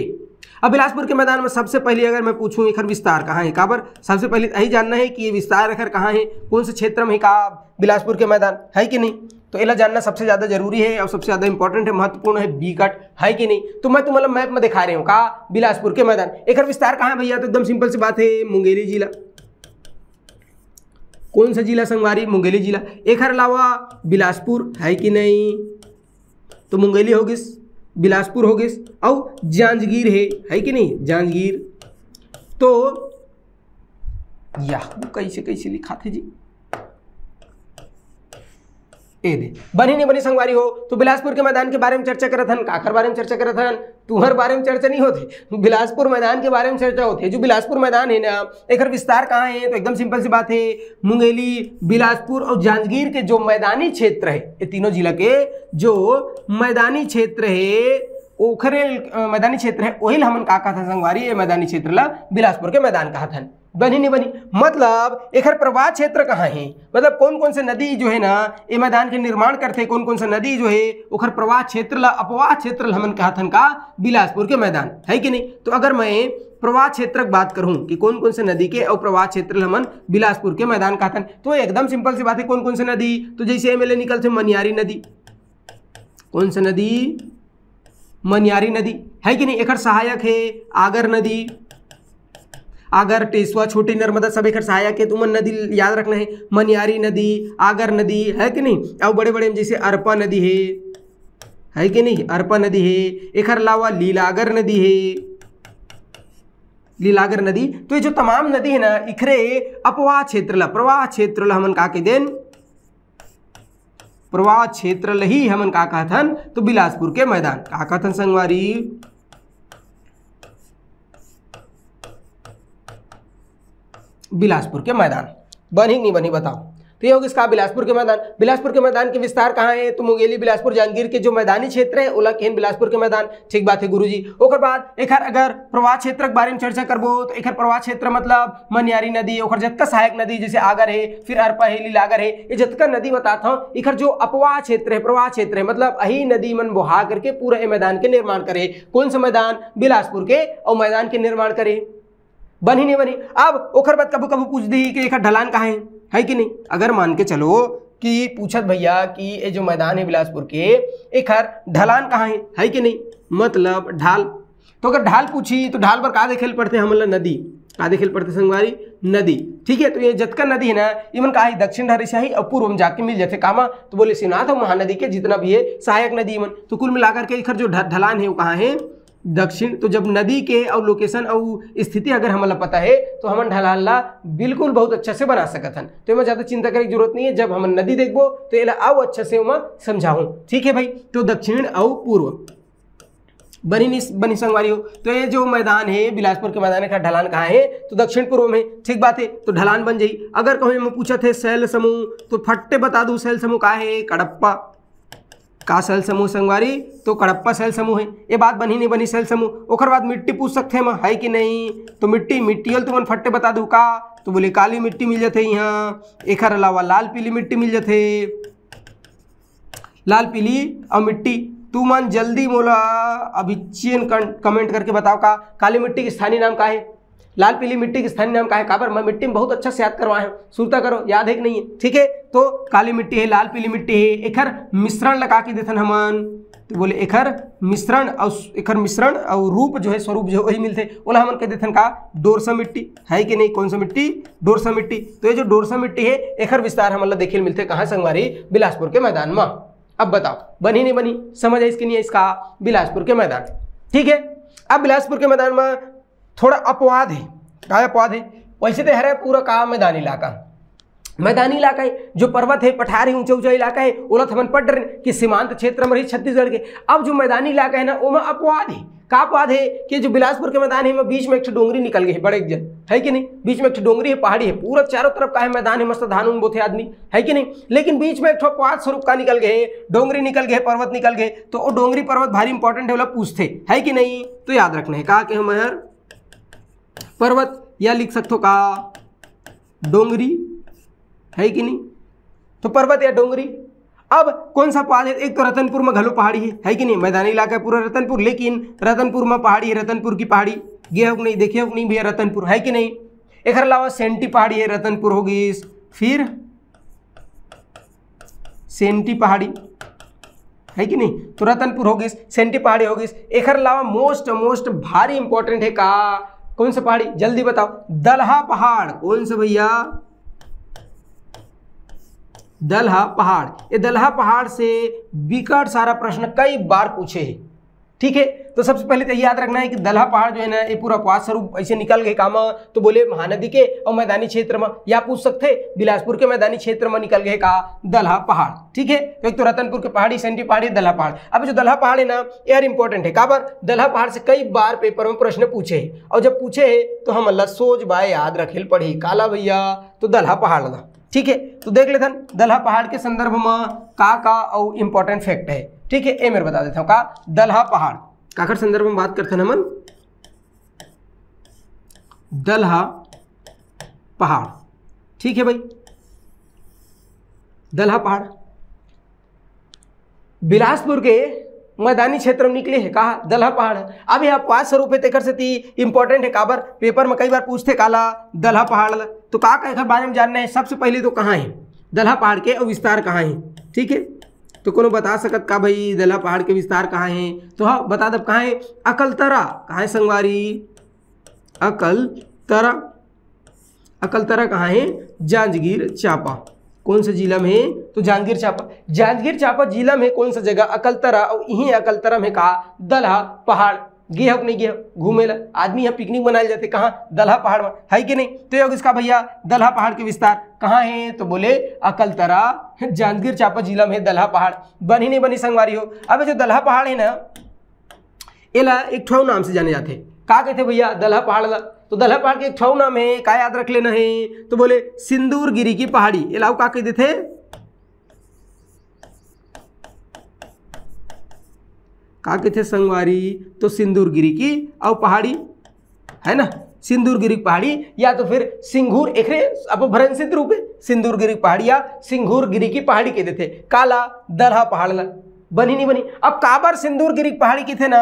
अब बिलासपुर के मैदान में सबसे पहले अगर मैं पूछूं एखर विस्तार कहाँ है काबर, सबसे पहले यही जानना है कि ये विस्तार एखर कहाँ है, कौन से क्षेत्र में का बिलासपुर के मैदान है कि नहीं। तो इला जानना सबसे ज़्यादा जरूरी है और सबसे ज़्यादा इंपॉर्टेंट है, महत्वपूर्ण है, बिकट है कि नहीं। तो मैं तुम्हारा मैप में दिखा रही हूँ का बिलासपुर के मैदान एखर विस्तार कहाँ है भैया, तो एकदम सिंपल सी बात है मुंगेली जिला। कौन सा जिला संगवारी, मुंगेली जिला। एक अलावा बिलासपुर है कि नहीं, तो मुंगेली हो गई, बिलासपुर हो गई और जांजगीर है कि नहीं, जांजगीर। तो या कैसे कैसे लिखा थे जी ए दे। बनी नहीं बनी संगवारी हो। तो बिलासपुर के मैदान के बारे में चर्चा करत हन, काखर बारे में चर्चा करत हन, तुहर बारे में चर्चा नहीं होती, बिलासपुर मैदान के बारे में चर्चा होती है। जो बिलासपुर मैदान है ना एक विस्तार कहाँ है, तो एकदम सिंपल सी बात है मुंगेली, बिलासपुर और जांजगीर के जो मैदानी क्षेत्र है, ये तीनों जिला के जो मैदानी क्षेत्र है ओखरे मैदानी क्षेत्र है वही हमन का था संगवारी, ये मैदानी क्षेत्र ला बिलासपुर के मैदान कहा था। बनी नहीं बनी, मतलब एक प्रवाह क्षेत्र कहाँ है, मतलब कौन कौन से नदी जो है ना ये मैदान के निर्माण करते, कौन कौन सा नदी जो है ओखर प्रवाह क्षेत्र ला अपवाह क्षेत्र हमन कहा था का बिलासपुर के मैदान है कि नहीं। तो अगर मैं प्रवाह क्षेत्र की बात करूं कि कौन कौन से नदी के और प्रवाह क्षेत्र हमन बिलासपुर के मैदान कहा था, तो एकदम सिंपल सी बात है कौन कौन से नदी, तो जैसे एमएलए निकलते मनियारी नदी, कौन सा नदी, मनियारी नदी है कि नहीं। एक सहायक है आगर नदी, आगर, टेसुआ, छोटी नर्मदा सब एक सहायक है, तुम नदी याद रखना है, मनियारी नदी, आगर नदी है कि नहीं। और बड़े बड़े जैसे अरपा नदी है कि नहीं, अरपा नदी है। एक अलावा लीलागर नदी है, लीलागर नदी। तो ये जो तमाम नदी है ना इखरे अपवाह क्षेत्र ला, प्रवाह क्षेत्र ला हमन का के देन प्रवाह क्षेत्र ही हमन का कहथन तो बिलासपुर के मैदान का कहथन संगवारी, बिलासपुर के मैदान। बनी नहीं बनी बताओ। तो ये होगा इसका बिलासपुर के मैदान। बिलासपुर के मैदान के विस्तार कहाँ है, तो मुंगेली, बिलासपुर, जांजगीर के जो मैदानी क्षेत्र है ओला केन बिलासपुर के मैदान। ठीक बात है गुरुजी। ओकर बाद एक अगर प्रवाह क्षेत्र के बारे में चर्चा करबो तो एक प्रवाह क्षेत्र मतलब मनियारी नदी, ओकर जतका सहायक नदी जैसे आगर है, फिर अरपा है, लीलागर है, ये जतका नदी बताता हूँ इखर जो अपवाह क्षेत्र है, प्रवाह क्षेत्र है मतलब यही नदी मन बहा करके पूरा मैदान के निर्माण करे। कौन सा मैदान, बिलासपुर के और मैदान के निर्माण करे। बनी नहीं बनी। अब ओखर बात कबू कबू पूछ दी कि एक ढलान कहाँ है कि नहीं। अगर मान के चलो कि पूछत भैया कि ये जो मैदान है बिलासपुर के एक ढलान कहाँ है कि नहीं, मतलब ढाल। तो अगर ढाल पूछी तो ढाल पर का देखेल पड़ते हमला, नदी का देखेल पड़ते संगवारी, नदी। ठीक है, तो ये जतका नदी है ना इवन का है दक्षिण धारी से ही और पूर्व में जाके मिल जाते कामा, तो बोले शिवनाथ और महानदी के जितना भी है सहायक नदी मन। तो कुल मिलाकर के इखर जो ढलान है वो कहाँ है, दक्षिण। तो जब नदी के और लोकेशन और स्थिति अगर हमला पता है तो हम ढलान ला बिल्कुल बहुत अच्छा से बना सकत हन। तो मैं ज़्यादा चिंता करे की जरूरत नहीं है। जब हम नदी देखबो तो ये आओ अच्छा से मैं समझाऊँ, ठीक है भाई। तो दक्षिण और पूर्व बनी संगवारी हो। तो ये जो मैदान है बिलासपुर के मैदान का ढलान कहाँ है, तो दक्षिण पूर्व में, ठीक बात है। तो ढलान बन जाई। अगर कहीं मैं पूछा थे शैल समूह, तो फट्टे बता दूं शैल समूह कहाँ है, कडप्पा का शैल समूह संगवारी, तो कडप्पा शैल समूह है। ये बात बनी नहीं बनी शैल समूह। ओकर बाद मिट्टी पूछ सकते हैं है कि नहीं, तो मिट्टी तो मन फट्टे बता दूं का, तो बोले काली मिट्टी मिल जाते यहाँ। एक अलावा लाल पीली मिट्टी मिल जाते, लाल पीली और मिट्टी। तू मन जल्दी मोला अभी चेन कमेंट करके बताओ का काली मिट्टी के स्थानीय नाम का है, लाल पीली मिट्टी के स्थानीय नाम का है। काबर मैं मिट्टी में बहुत अच्छा से याद करवाए हूँ, सुनता करो, याद है कि नहीं है, ठीक है। तो काली मिट्टी है, लाल पीली मिट्टी है, एखर मिश्रण लगा के देथन हमन, तो बोले एखर मिश्रण और रूप जो है स्वरूप जो वही मिलते, बोला हमन कह देथन का डोरसा मिट्टी है कि नहीं, कौन सा मिट्टी, डोरसा मिट्टी। तो ये जो डोरसा मिट्टी है एखर विस्तार हमन ला देखे मिलते कहाँ संगवारी, बिलासपुर के मैदान में। अब बताओ बनी नहीं बनी, समझ है इसकी नहीं है, इसका बिलासपुर के मैदान, ठीक है। अब बिलासपुर के मैदान में थोड़ा अपवाद है। क्या अपवाद है, वैसे तो है पूरा का मैदानी इलाका, मैदानी इलाका है, जो पर्वत है पठार है, ऊंचा ऊंचा इलाका है, ओला हमन पढ़ रहे कि सीमांत क्षेत्र में रही छत्तीसगढ़ के। अब जो मैदानी इलाका है ना वो में अपवाद है। का अपवाद है कि जो बिलासपुर के मैदान है में बीच में एक डोंगरी निकल गई है, बड़े जन है कि नहीं, बीच में एक डोंगरी है, पहाड़ी है, पूरा चारों तरफ का है मैदान है, मस्त धान उन बोथे आदमी है कि नहीं। लेकिन बीच में एक अपवाद स्वरूप का निकल गए, डोंगरी निकल गए, पर्वत निकल गए। तो वो डोंगरी पर्वत भारी इंपॉर्टेंट है, पूछते है कि नहीं, तो याद रखना है। कहा कि हम पर्वत या लिख सकते हो का डोंगरी है कि नहीं, तो पर्वत या डोंगरी। अब कौन सा पहाड़ है, एक तो रतनपुर में घलो पहाड़ी है कि नहीं, मैदानी इलाका है पूरा रतनपुर, लेकिन रतनपुर में पहाड़ी है, रतनपुर की पहाड़ी गए हो नहीं, देखे हो नहीं भैया, रतनपुर है कि नहीं। एक अलावा सेंटी पहाड़ी है, रतनपुर होगी, फिर सेंटी पहाड़ी है कि नहीं, तो रतनपुर होगी, सेंटी पहाड़ी होगी। एक अलावा मोस्ट भारी इंपॉर्टेंट है का, कौन सा पहाड़ी, जल्दी बताओ, दलहा पहाड़। कौन सा भैया, दलहा पहाड़। ये दलहा पहाड़ से विकट सारा प्रश्न कई बार पूछे हैं, ठीक है। तो सबसे पहले तो याद रखना है कि दलहा पहाड़ जो है ना ये पूरा अपवाद स्वरूप ऐसे निकल गए काम, तो बोले महानदी के और मैदानी क्षेत्र में, या पूछ सकते बिलासपुर के मैदानी क्षेत्र में निकल गए का दलहा पहाड़, ठीक है। तो एक तो रतनपुर के पहाड़ी, सेंटी पहाड़ी, दलहा पहाड़। अब जो दलहा पहाड़ है ना यार इंपॉर्टेंट है, काबर दलहा पहाड़ से कई बार पेपर में प्रश्न पूछे है, और जब पूछे है तो हम अल्लाह सोच बाय याद रखेल पढ़ी काला भैया, तो दलहा पहाड़ ला, ठीक है। तो देख लेते हैं दलहा पहाड़ के संदर्भ में का और इंपॉर्टेंट फैक्ट है, ठीक है। ये मेरे बता देता हूँ का दलहा पहाड़ काकर संदर्भ में बात करते हैं हमन, दलहा पहाड़, ठीक है भाई। दलहा पहाड़ बिलासपुर के मैदानी क्षेत्र में निकले है, कहा दलहा पहाड़। अब यह अपवाद स्वरूप है, तेकर से इंपॉर्टेंट है, काबर पेपर में कई बार पूछते काला दलहा पहाड़। तो का बारे में जानना है, सबसे पहले तो कहाँ है दलहा पहाड़ के और विस्तार कहाँ है, ठीक है। तो कोनो बता सकत का भाई दलहा पहाड़ के विस्तार कहाँ है, तो हाँ बता दब कहाँ है, अकलतरा। कहाँ है संगवारी, अकलतरा। अकलतरा कहाँ है, जांजगीर चांपा। कौन सा जिला में है, तो जांजगीर चांपा। जांजगीर चांपा जिला में कौन सा जगह, अकलतरा। और यही अकलतरा में कहा दलहा पहाड़। गे हो नहीं गे घूमे ला आदमी, यहाँ पिकनिक मनाए जाते, कहाँ दलहा पहाड़ में है कि नहीं। तो ये इसका भैया दलहा पहाड़ के विस्तार कहाँ है, तो बोले अकलतरा, जांजगीर चांपा जिला में दलहा पहाड़। बनी नहीं बनी संगवारी हो। अब जो दलहा पहाड़ है ना एला एक ठो नाम से जाने जाते, का कहते भैया दलहा पहाड़ ला, तो दलहा पहाड़ के एक ठो नाम है, का याद रख लेना है, तो बोले सिंदूर गिरी की पहाड़ी। एलाऊ का कहते थे, का कहते संगवारी, तो सिंदूर गिरी की और पहाड़ी है ना, सिंदूर गिरी पहाड़ी, या तो फिर सिंगूर, एक अपभ्रंशित रूप है सिंदूर गिरी पहाड़ी या सिंगूर गिरी की पहाड़ी कहते थे, काला दलहा पहाड़ ला। बनी नहीं बनी। अब काबर सिंदूर गिरी पहाड़ी की थे ना,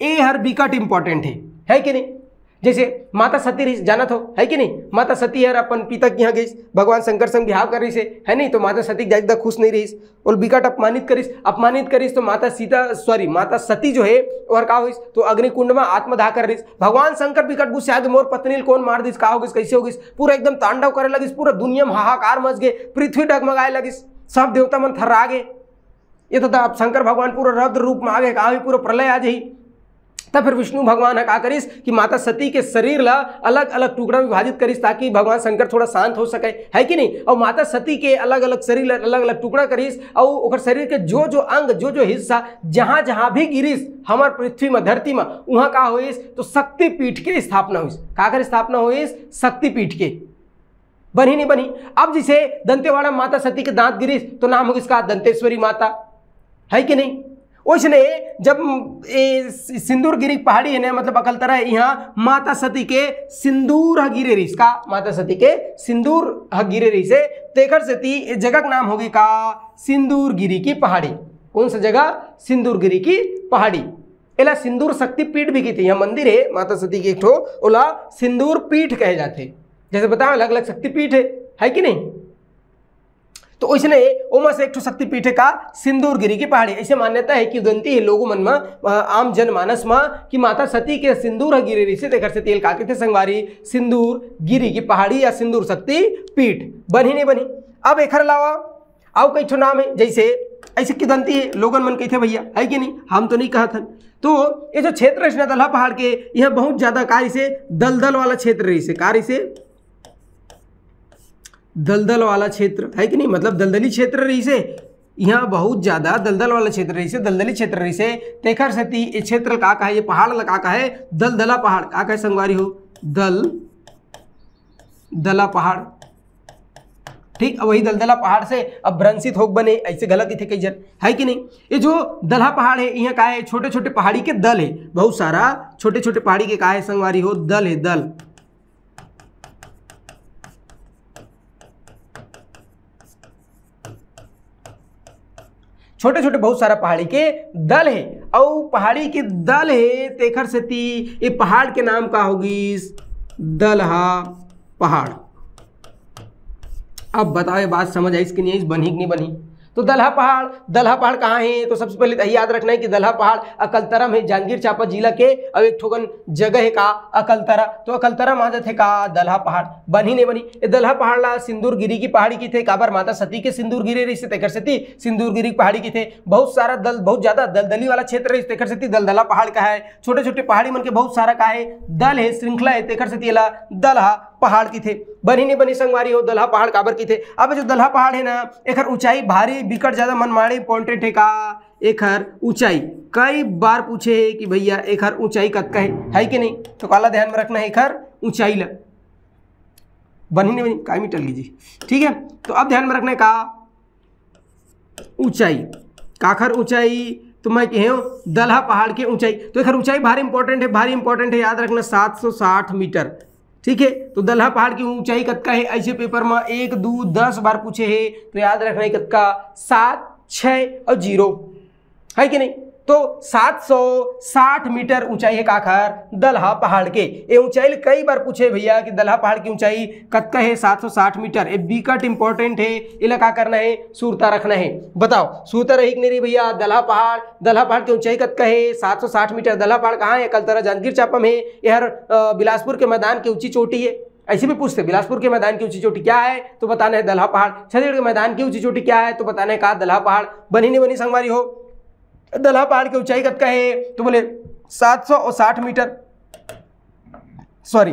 ए हर बिकट इंपॉर्टेंट है कि नहीं। जैसे माता सती रही जानत हो है कि नहीं, माता सती यार अपन पिता के यहाँ गई, भगवान शंकर संग बिहाव कर रही से है नहीं, तो माता सती ज्यादा खुश नहीं रही और बिकट अपमानित करिस तो माता सती जो है और का हुई, तो अग्निकुंड में आत्मदाह कर रही। भगवान शंकर बिकट गुस्से आगे, मोर पत्नी कौन मार दिस, का होगिस, कैसे होगिस, पूरा एकदम तांडव करे लगिस, पूरा दुनिया में हाहाकार मच गए, पृथ्वी डगमगाए लगिस, सब देवता मन थर्रा गए। ये तो शंकर भगवान पूरा रौद्र रूप में आ गए, कहा पूरा प्रलय आ जाही तब फिर विष्णु भगवान का करिस कि माता सती के शरीर ला अलग अलग टुकड़ा विभाजित करिस ताकि भगवान शंकर थोड़ा शांत हो सके, है कि नहीं। और माता सती के अलग अलग शरीर अलग अलग टुकड़ा करिस और ओकर शरीर के जो जो अंग जो जो हिस्सा जहां जहां भी गिरिस हमार पृथ्वी में धरती में वहां का होइस तो शक्तिपीठ के स्थापना होइस। का कर स्थापना होइस? शक्तिपीठ के। बनी नहीं बनी। अब जैसे दंतेवाड़ा माता सती के दांत गिरिस तो नाम हो किसका? दंतेश्वरी माता, है कि नहीं। उसने जब सिंदूर गिरी पहाड़ी है ना, मतलब अकलतरा है, यहाँ माता सती के सिंदूर गिरे रही का, माता सती के सिंदूर गिरे रही से तेखर सती जगह का नाम होगी का सिंदूर गिरी की पहाड़ी। कौन सा जगह? सिंदूर गिरी की पहाड़ी। एला सिंदूर शक्ति पीठ भी की थी। यहाँ मंदिर है माता सती की एक ठो, ओला सिंदूर पीठ कहे जाते। जैसे बताओ अलग अलग शक्तिपीठ है कि नहीं। तो उसने ओमा से एक ठो शक्तिपीठ का सिंदूर गिरी की पहाड़ी। ऐसे मान्यता है कि उदंती है लोगों मन में आम जनमानस में कि माता सती के सिंदूर गिरी रही से तेकर से तेल काके थे संगवारी सिंदूर गिरी की पहाड़ी या सिंदूर शक्ति पीठ। बनी नहीं बनी। अब एक अलावा आओ कई ठो नाम है, जैसे ऐसे किदंती है लोगन मन कहते भैया, है कि नहीं, हम तो नहीं कहा था। तो ये जो क्षेत्र है दलहा पहाड़ के यहाँ बहुत ज्यादा कार से दलदल वाला क्षेत्र रही से, कार से दलदल वाला क्षेत्र, है कि नहीं, मतलब दलदली क्षेत्र रही से यहाँ बहुत ज्यादा दलदल वाला क्षेत्र रही से, दलदली क्षेत्र रही से तेखर सती ये क्षेत्र का कहा, ये पहाड़ का कहा है दलदला पहाड़। का कहे संगवारी हो? दला पहाड़। ठीक, वही दलदला पहाड़ से अब भ्रंशित होक बने, ऐसे गलत ही थे कई जन, है कि नहीं। ये जो दलहा पहाड़ है यहाँ का है छोटे छोटे पहाड़ी के दल है, बहुत सारा छोटे छोटे पहाड़ी के का है संगवारी हो? दल है, दल। छोटे छोटे बहुत सारा पहाड़ी के दल है और पहाड़ी के दल है तेखर सती ये पहाड़ के नाम का होगी दलहा पहाड़। अब बताओ ये बात समझ आई इसकी नहीं, बनी कि नहीं बनी। तो दलहा पहाड़ कहाँ है? तो सबसे पहले यही याद रखना है कि दलहा पहाड़ अकलतरा में जांजगीर चांपा जिला के और एक ठोगन जगह है का अकलतरा। तो अकलतरा माजा थे का दलहा पहाड़। बनी नहीं बनी। ये दलहा पहाड़ ला सिंदूर गिरी की पहाड़ी की थे, काबर माता सती के सिंदूर गिरे रही से तेखर सती सिंदूर गिरी की पहाड़ी की थे। बहुत सारा दल, बहुत ज्यादा दलदली वाला क्षेत्र रही तेखर सती दलदला पहाड़ का है। छोटे छोटे पहाड़ी मन के बहुत सारा का है दल है, श्रृंखला है, तेखर सती दलहा पहाड़ की थे। बनी नहीं बनी संगवारी हो? दलहा पहाड़ काबर की थे। अब जो दलहा पहाड़ है ना एक ऊंचाई भारी बिकट ज्यादा मनमाड़ी इंपॉर्टेंट है का एक ऊंचाई। कई बार पूछे है कि भैया एक ऊंचाई कतका है कि नहीं, तो काला ध्यान में रखना है एक ऊंचाई ला। बनी नहीं बनी? काय मिटल लीजिए, ठीक है। तो अब ध्यान में रखना है का ऊंचाई, काखर ऊंचाई तो मैं कह दलहा पहाड़ की ऊंचाई। तो एक ऊंचाई भारी इंपॉर्टेंट है, याद रखना 760 मीटर, ठीक है। तो दलहा पहाड़ की ऊंचाई कतका है? ऐसे पेपर में 1, 2, 10 बार पूछे है, तो याद रखना है कतका 7, 6 और 0, है कि नहीं। तो 760 मीटर ऊंचाई है काखर दलहा पहाड़ के। ये ऊंचाई कई बार पूछे भैया कि दलहा पहाड़ की ऊंचाई कतका है? 760 मीटर। ये बिकट इंपॉर्टेंट है, इला का करना है सूरता रखना है। बताओ सूरता रही कि नहीं रही भैया? दलहा पहाड़ की ऊंचाई कतका है? 760 मीटर। दलहा पहाड़ कहाँ है? अकलतरा जांजगीर चांपा में। यह बिलासपुर के मैदान की ऊंची चोटी है। ऐसे भी पूछते बिलासपुर के मैदान की ऊंची चोटी क्या है? तो बताना है दलहा पहाड़। छत्तीसगढ़ के मैदान की ऊंची चोटी क्या है? तो बताना है कहा दलहा पहाड़। बनी नहीं बनी संगवारी हो? दलहा पहाड़ की ऊंचाई कतका है? तो बोले 760 मीटर, सॉरी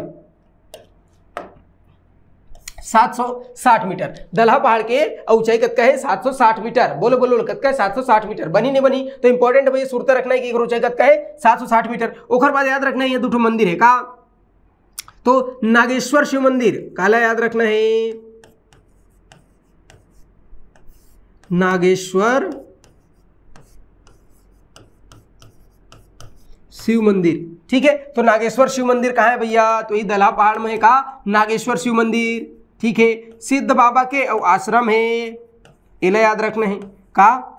760 मीटर। दलहा पहाड़ के ऊंचाई कतका है? 760 मीटर। बोलो बोलो कतका है? 760 मीटर। बनी नहीं बनी? तो इंपॉर्टेंट भैया सुरता रखना है कि ऊंचाई कतका है? 760 मीटर। ओखर बाद याद रखना है ये दो मंदिर है का, तो नागेश्वर शिव मंदिर काला याद रखना है नागेश्वर शिव मंदिर, ठीक है। तो नागेश्वर शिव मंदिर कहाँ है भैया? तो ये दलहा पहाड़ में है का नागेश्वर शिव मंदिर, ठीक है। सिद्ध बाबा के आश्रम है, इला याद रखना है का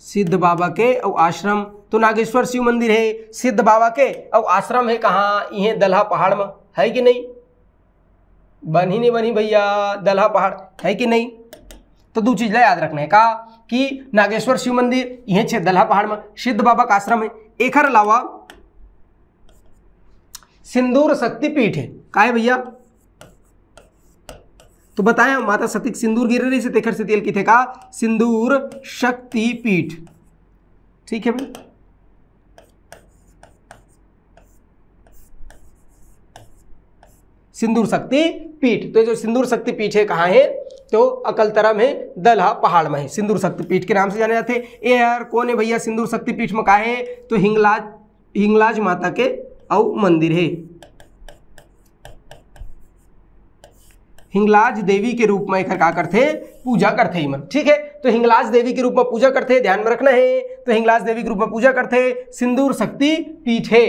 सिद्ध बाबा के आश्रम। तो नागेश्वर शिव मंदिर है, सिद्ध बाबा के आश्रम है कहाँ? ये दलहा पहाड़ में, है कि नहीं। बनी नहीं बनी भैया? दलहा पहाड़ है कि नहीं। तो दो चीज याद रखना है का कि नागेश्वर शिव मंदिर यह छे दलहा पहाड़ में, सिद्ध बाबा का आश्रम है। एक अलावा सिंदूर शक्तिपीठ है, का है भैया? तो बताया माता सती सिंदूर गिर रही से तेखर से तेल की थे का सिंदूर शक्तिपीठ, ठीक है भाई। सिंदूर शक्ति पीठ। तो जो सिंदूर शक्ति पीठ है कहाँ है, तो अकलतरा में दलहा पहाड़ में है, सिंदूर शक्ति पीठ के नाम से जाने जाते हैं। ये यार कौन है भैया सिंदूर शक्ति पीठ में कहाँ है, तो हिंगलाज माता के और मंदिर है, हिंगलाज देवी के रूप में क्या करते पूजा करते ही मन, ठीक है। तो हिंगलाज देवी के रूप में पूजा करते, ध्यान में रखना है। तो हिंगलाज देवी के रूप में पूजा करते, सिंदूर शक्ति पीठ है,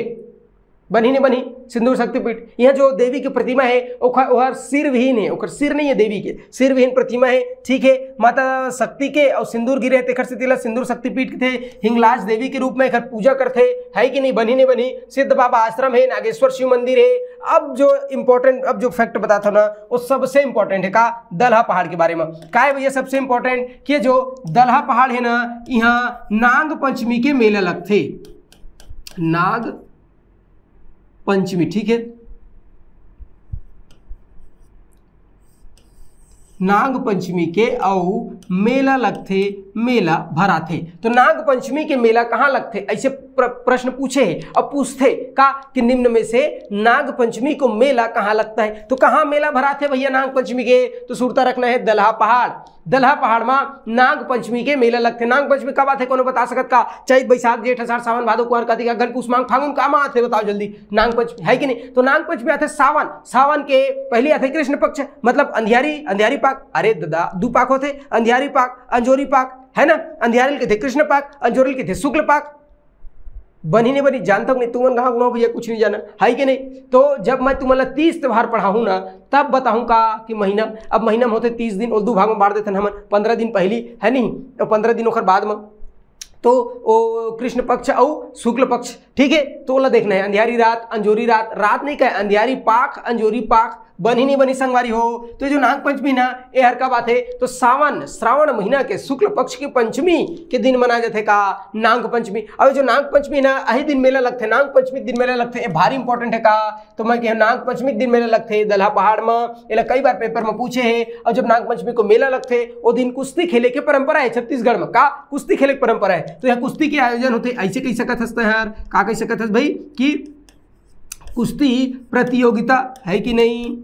बनी नहीं बनी सिंदूर शक्ति पीठ। यह जो देवी की प्रतिमा है वह सिर विहीन है, ओकर सिर नहीं है, देवी के सिर विहीन प्रतिमा है, ठीक है। माता शक्ति के और सिंदूर गिरे तेखर से तिला सिंदूर शक्ति पीठ थे, हिंगलाज देवी के रूप में एकर पूजा करते है कि नहीं, बनी नहीं बनी। सिद्ध बाबा आश्रम है, नागेश्वर शिव मंदिर है। अब जो इंपॉर्टेंट, अब जो फैक्ट बताता ना वो सबसे इंपॉर्टेंट है का दलहा पहाड़ के बारे में। का है भैया सबसे इंपॉर्टेंट कि जो दलहा पहाड़ है ना, यहाँ नाग पंचमी के मेला लगते, नाग पंचमी, ठीक है, नाग पंचमी के और मेला लगते, मेला भरा थे। तो नाग पंचमी के मेला कहाँ लगते, ऐसे प्रश्न पूछे है और पूछते का कि निम्न में से नाग पंचमी को मेला कहाँ लगता है। तो कहाँ मेला भरा थे भैया नाग पंचमी के, तो सुरता रखना है दलहा पहाड़। दलहा पहाड़ में नाग पंचमी के मेला लगते। नाग पंचमी कब आते कौन बता सकत का, चैत बैसाख जेठ आषाढ़ सावन भादो कुंवर कार्तिक अगहन पुष माघ फागुन का माह आते, बताओ जल्दी। नाग पंचमी है कि नहीं, तो नाग पंचमी आते सावन, सावन के पहले आते कृष्ण पक्ष, मतलब अंधियारी पाक, अरे दादा दो पाक होते, अंधियारी पाक अंजोरी पाक है ना, अंधियारी के थे कृष्ण पाक, अंजोरी के थे शुक्ल पाक। बनी नहीं बनी जानता हूँ नहीं, तुम कहाँ गुना भैया कुछ नहीं जाना है कि नहीं। तो जब मैं तुम्हारा 30 त्यौहार पढ़ाऊँ ना तब बताऊँ का कि महीना, अब महीना में होते 30 दिन और 2 भाग में बांट देते हम, 15 दिन पहली है नहीं और 15 दिन ओखर बाद में, तो ओ कृष्ण पक्ष और शुक्ल पक्ष, ठीक है। तो ओला देखना है अंधियारी रात अंजोरी रात, रात नहीं कहे अंधियारी पाक अंजोरी पाक, बनी नहीं बनी संगवारी हो। तो जो नाग पंचमी ना ये हर का बात है, तो श्रावण महीना के शुक्ल पक्ष की पंचमी के दिन मना जाते का नाग पंचमी। अब जो नाग पंचमी ना यही दिन मेला लगते, नाग पंचमी दिन मेला लगते, ये भारी इंपॉर्टेंट है का। तो मैं कह नाग पंचमी दिन मेला लगते दलहा पहाड़ में, ये कई बार पेपर में पूछे है। और जब नाग पंचमी को मेला लगते वो दिन कुश्ती खेले के परंपरा है छत्तीसगढ़ में, का कुश्ती खेले की परंपरा है। तो यह कुश्ती के आयोजन होते, ऐसे कही सकत हंसते यार, का कही सकत हंस भाई कि कुश्ती प्रतियोगिता है कि नहीं,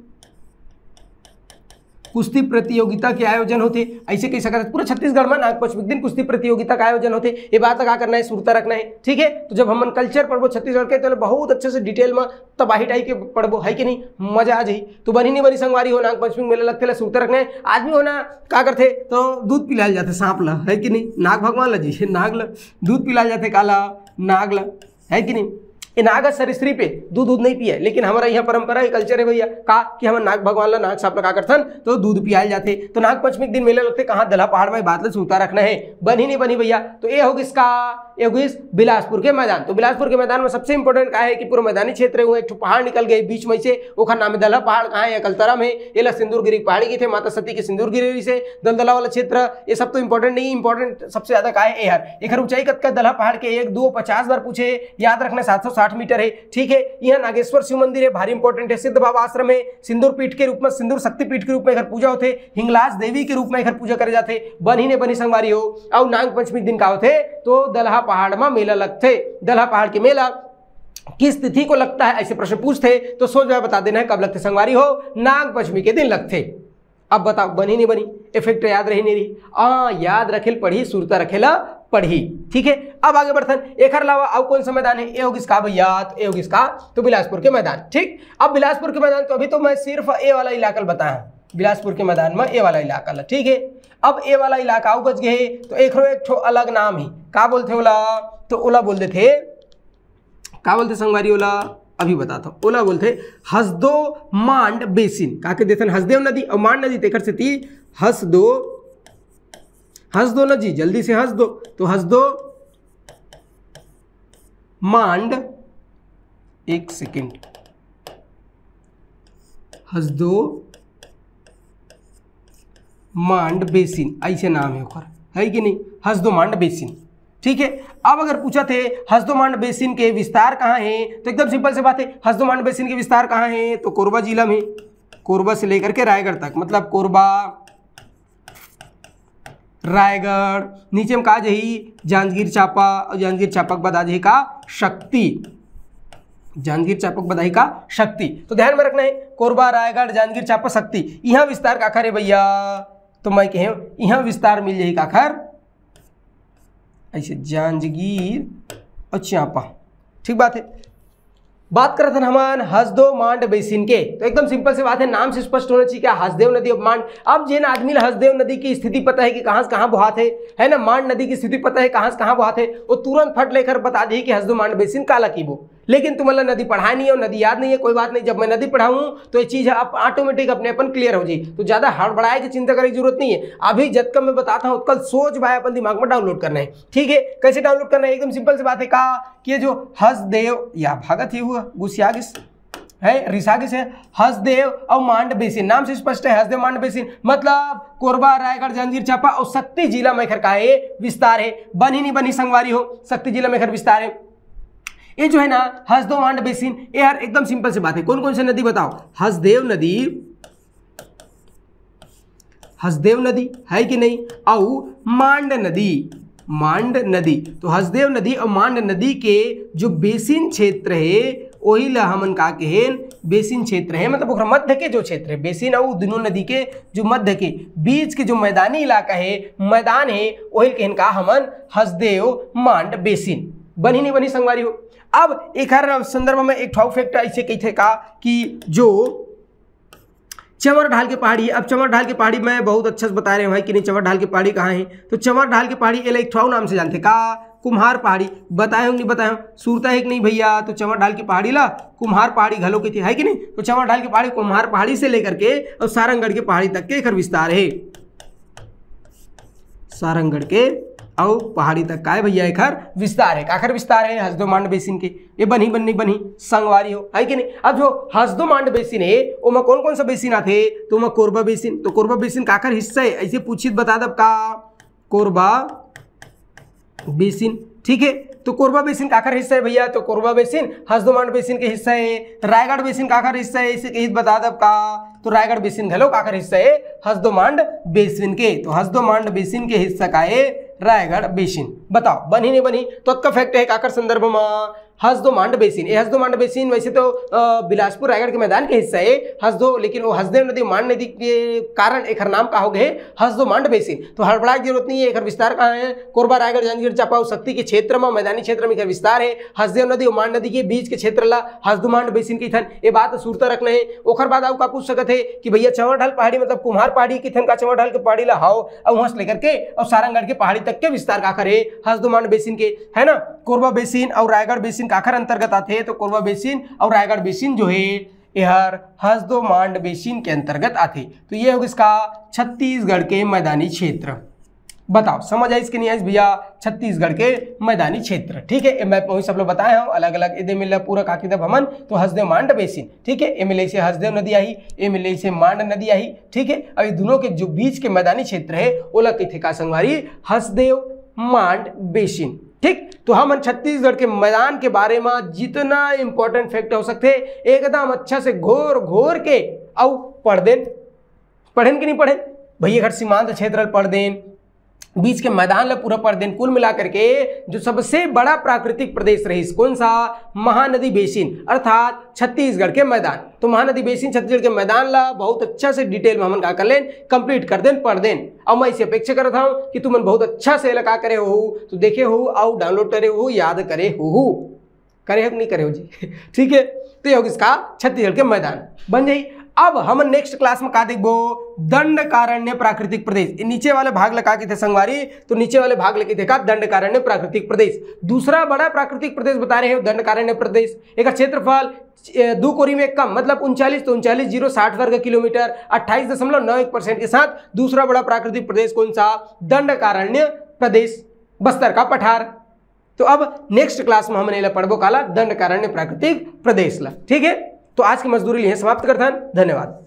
कुश्ती प्रतियोगिता के आयोजन होते, ऐसे कह सकते पूरे छत्तीसगढ़ में नाग पंचमी दिन कुश्ती प्रतियोगिता का आयोजन होते। ये बात का करना है, सुरता रखना है, ठीक है। तो जब हम कल्चर पढ़बो छत्तीसगढ़ के तो बहुत अच्छे से डिटेल में तबाही टाइप के पढ़बो है कि नहीं, मजा आ जाए। तो बनी नहीं बनी संगवारी हो, नाग पंचमी मेला लगते सुरता रखना है। आदमी होना क्या करते, तो दूध पिलाए जाते सांप ला है कि नहीं, नाग भगवान ला जी नाग ला दूध पिलाए जाते, काला नाग ला है कि नहीं। ये नाग सरिसृप पे दूध नहीं पिए, लेकिन हमारा यहाँ परंपरा है कल्चर है भैया का कि हम नाग भगवान ला नाग सांप लगा करथन तो दूध पियाल जाते। तो नाग पंचमी के दिन मेले लगते कहाँ, दलहा पहाड़ में, बात सूता रखना है, बनी नहीं बनी भैया। तो ये होगी इसका, ये होगी बिलासपुर के मैदान। तो बिलासपुर के मैदान में सबसे इंपॉर्टेंट क्या है कि पूरा मैदानी क्षेत्र हुए, एक पहाड़ निकल गए बीच में से, वो नाम है दलहा पहाड़। कहाँ है, अकलतरा में। ये सिंदूरगिरी पहाड़ी की थे, माता सती के सिंदूरगिरी से दलदला वाला क्षेत्र, ये सब तो इंपॉर्टेंट नहीं, इंपॉर्टेंट सबसे ज्यादा क्या है यार, एक ऊंचाई कत का दलहा पहाड़ के 1 2 50 बार पूछे, याद रखना 760 मीटर है, ठीक है। यह नागेश्वर शिव मंदिर है, भारी इंपॉर्टेंट है। सिद्ध बाबा आश्रम है, सिंदूर पीठ के रूप में, सिंदूर शक्ति पीठ के रूप में घर पूजा होते, हिंगलाज देवी के रूप में घर पूजा करे जाते, बनी ने बनी संगवारी हो। और नाग पंचमी दिन का होते तो दलहा पहाड़ में मेला लगते। दलहा पहाड़ के मेला किस तिथि को लगता है, ऐसे प्रश्न पूछते तो सोच में बता देना है कब लगते संगवारी हो, नाग पंचमी के दिन लगते। अब बताओ बनी नहीं बनी, इफेक्ट याद रही नहीं रही, याद रखेल पढ़ी, सुरता रखेला पढ़ी, ठीक है। अब आगे बढ़ते एक अलावा अब कौन सा मैदान है, ये होगी इसका भैया, तो ये होगी इसका तो बिलासपुर के मैदान, ठीक। अब बिलासपुर के मैदान, तो अभी तो मैं सिर्फ ए वाला इलाका बताया, बिलासपुर के मैदान में ए वाला इलाका, ठीक है। अब ए वाला इलाका बच गए तो एक अलग नाम है, का बोलते ओला, तो ओला बोलते थे, का बोलते संगवारी ओला, अभी बताता हूँ। ओला बोलते हसदो मांड बेसिन, का के देते हसदेव नदी और मांड नदी तेकर से थी हसदो नदी, जल्दी से हंस दो, तो हसदो मांड, एक सेकेंड, हसदो मांड बेसिन ऐसे नाम है ओकर, है कि नहीं, हसदो मांड बेसिन, ठीक है। अब अगर पूछा थे हसदो मांड बेसिन के विस्तार कहाँ है, तो एकदम सिंपल से बात है, हसदो मांड बेसिन के विस्तार कहाँ है, तो कोरबा जिला में, कोरबा से लेकर के रायगढ़ तक, मतलब कोरबा रायगढ़, नीचे में कहा जाही जांजगीर चांपा, और जांजगीर चांपा के बाद आ जाही का शक्ति, जांजगीर चांपा बदाई का शक्ति। तो ध्यान में रखना है कोरबा रायगढ़ जांजगीर चांपा शक्ति, यहाँ विस्तार काखर है भैया, तो मैं कहे यहाँ विस्तार मिल जाए काखर ऐसे जांजगीर और चांपा। ठीक बात है। बात करते हैं हमान हसदेव मांड बेसिन के, तो एकदम सिंपल सी बात है, नाम से स्पष्ट होना चाहिए क्या, हसदेव नदी और मांड। अब जिन आदमी हसदेव नदी की स्थिति पता है कि कहाँ से कहाँ बहात है ना, मांड नदी की स्थिति पता है कहाँ से कहाँ बहात है, वो तुरंत फट लेकर बता दी कि हसदेव मांड बेसिन काला की वो। लेकिन तुम्हारा नदी पढ़ा नहीं है और नदी याद नहीं है, कोई बात नहीं, जब मैं नदी पढ़ाऊँ तो ये चीज़ आप ऑटोमेटिक अपने अपन क्लियर हो जाए, तो ज़्यादा हड़बड़ाए की चिंता करने की जरूरत नहीं है। अभी जब मैं बताता हूँ कल सोच भाई अपन दिमाग में डाउनलोड करना है। ठीक है, कैसे डाउनलोड करना है, एकदम सिंपल सी बात है का कि ये जो हसदेव या भागत ही हुआ गुस्यागिस है रिसागिस है, हसदेव और मांड बेसिन, नाम से स्पष्ट है हसदेव मांड बेसिन मतलब कोरबा रायगढ़ जांजगीर चांपा और शक्ति जिला में का है विस्तार है। बनी नहीं बनी संगवारी हो, शक्ति जिला में विस्तार है। ये जो है ना हसदेव मांड बेसिन, ये यार एकदम सिंपल सी बात है। कौन कौन सी नदी बताओ, हसदेव नदी, हसदेव नदी है कि नहीं, और मांड नदी, मांड नदी। तो हसदेव नदी और मांड नदी के जो बेसिन क्षेत्र है वही ला हमन का कहेन बेसिन क्षेत्र है, मतलब ओकरा मध्य के जो क्षेत्र है, बेसिन और दोनों नदी के जो मध्य के बीच के जो मैदानी इलाका है, मैदान है, वही कहन का हमन हसदेव मांड बेसिन। बनी नहीं बनी संगवारी हो। अब एक हर संदर्भ में एक ठॉक फैक्ट ऐसे कही थे का कि जो चंवर ढाल की पहाड़ी, अब चंवर ढाल की पहाड़ी मैं बहुत अच्छा से बता रहे हैं भाई कि नहीं, चंवर ढाल की पहाड़ी कहाँ है, तो चंवर ढाल की पहाड़ी एक ठॉक नाम से जानते का कुम्हार पहाड़ी, बताए नहीं बताए सूरता है कि नहीं भैया, तो चंवर ढाल की पहाड़ी ला कुम्हार पहाड़ी घलो की थी है कि नहीं, तो चंवर ढाल की पहाड़ी कुम्हार पहाड़ी से लेकर के और सारंगगढ़ के पहाड़ी तक के एक विस्तार है, सारंगगढ़ के और पहाड़ी तक का है भैया एक विस्तार है, काखर विस्तार है हसदेव मांड बेसिन के। ये बनी बनी बनी संगवारी हो है कि नहीं। अब जो हसदेव मांड बेसिन है वो कौन कौन सा बेसिन आते, तो कोरबा बेसिन, तो कोरबा बेसिन काखर हिस्सा है, ऐसे पूछित बता दब का कोरबा बेसिन। ठीक है, तो कोरबा बेसिन काखर हिस्सा है भैया, तो कोरबा बेसिन हसदेव मांड बेसिन के हिस्सा है। रायगढ़ बेसिन काखर हिस्सा है, इसे कहित बता दब का, तो रायगढ़ बेसिन घलो काखर हिस्सा है हसदेव मांड बेसिन के, तो हसदेव मांड बेसिन के हिस्सा का है रायगढ़ बेसिन। बताओ बनी नहीं बनी, तो अक्का फैक्ट है काकर संदर्भ में हसदेव मांड बेसिन। ये हसदेव मांड बेसिन वैसे तो बिलासपुर रायगढ़ के मैदान के हिस्सा है हसदेव, लेकिन वो हसदेव नदी मांड नदी के कारण एक नाम का हो गए हसदेव मांड बेसिन। तो हड़बड़ा की जरूरत नहीं है, एक विस्तार कहाँ है, कोरबा रायगढ़ जांजगीर चांपा और शक्ति के क्षेत्र में मैदानी क्षेत्र में विस्तार है। हसदेव नदी और मांड नदी के बीच के क्षेत्र ला हसदेव मांड बेसिन की थन, ये बात सूरता रखना है। ओखर बाद आप का पूछ सकते है कि भैया चंवर ढाल पहाड़ी मतलब कुम्हार पहाड़ी की थन का, चंवर ढाल के पहाड़ी ला हाओ और वहां से लेकर के और सारंगगढ़ के पहाड़ी तक के विस्तार काखर है हसदेव मांड बेसिन के, है ना। कोरबा बेसिन और रायगढ़ बेसिन काखर अंतर्गत आते हैं, तो कोरबा बेसिन और रायगढ़ बेसिन जो है यह हसदेव मांड बेसिन के अंतर्गत आते। तो ये होगा इसका छत्तीसगढ़ के मैदानी क्षेत्र। बताओ समझ आई इसके नहीं आई भैया, छत्तीसगढ़ के मैदानी क्षेत्र। ठीक है, मैं वही सब लोग बताए हम अलग अलग इधे मिल पूरा काकी दब हमन, तो हसदेव मांड बेसिन। ठीक है, ए मिले से हसदेव नदी आई, ए मिले से मांड नदी आई। ठीक है, अब दोनों के जो बीच के मैदानी क्षेत्र है वो लग थे का संगवारी हसदेव मांड बेसिन। ठीक, तो हम छत्तीसगढ़ के मैदान के बारे में जितना इंपॉर्टेंट फैक्ट हो सकते एकदम अच्छा से घोर घोर के और पढ़ देन कि नहीं पढ़े भैया, घर सीमांत क्षेत्र पढ़ देन, बीच के मैदान ला पूरा पढ़ देन। कुल मिलाकर के जो सबसे बड़ा प्राकृतिक प्रदेश रही कौन सा, महानदी बेसिन अर्थात छत्तीसगढ़ के मैदान। तो महानदी बेसिन छत्तीसगढ़ के मैदान ला बहुत अच्छा से डिटेल में हम का कर लें, कंप्लीट कर दें, पढ़ दें। और मैं इसे अपेक्षा करता हूँ कि तुम बहुत अच्छा से लगा करे हो, तो देखे हो और डाउनलोड करे हो, याद करे हो, करे हो नहीं करे हो जी। ठीक है, तो ये होगा इसका छत्तीसगढ़ के मैदान बन जाई। अब हम नेक्स्ट क्लास में का देखबो दंडकारण्य प्राकृतिक प्रदेश। नीचे वाले भाग लगा के थे संगवारी, तो नीचे वाले भाग लेके थे का दंडकारण्य प्राकृतिक प्रदेश। दूसरा बड़ा प्राकृतिक प्रदेश बता रहे हो दंडकारण्य प्रदेश। एक क्षेत्रफल 2 कोरी में कम मतलब 39,060 वर्ग किलोमीटर 28.91% के साथ दूसरा बड़ा प्राकृतिक प्रदेश कौन सा, दंडकारण्य प्रदेश, बस्तर का पठार। तो अब नेक्स्ट क्लास में हमने पढ़बो काला दंडकारण्य प्राकृतिक प्रदेश ला। ठीक है, तो आज की मजदूरी लिए समाप्त करता है। धन्यवाद।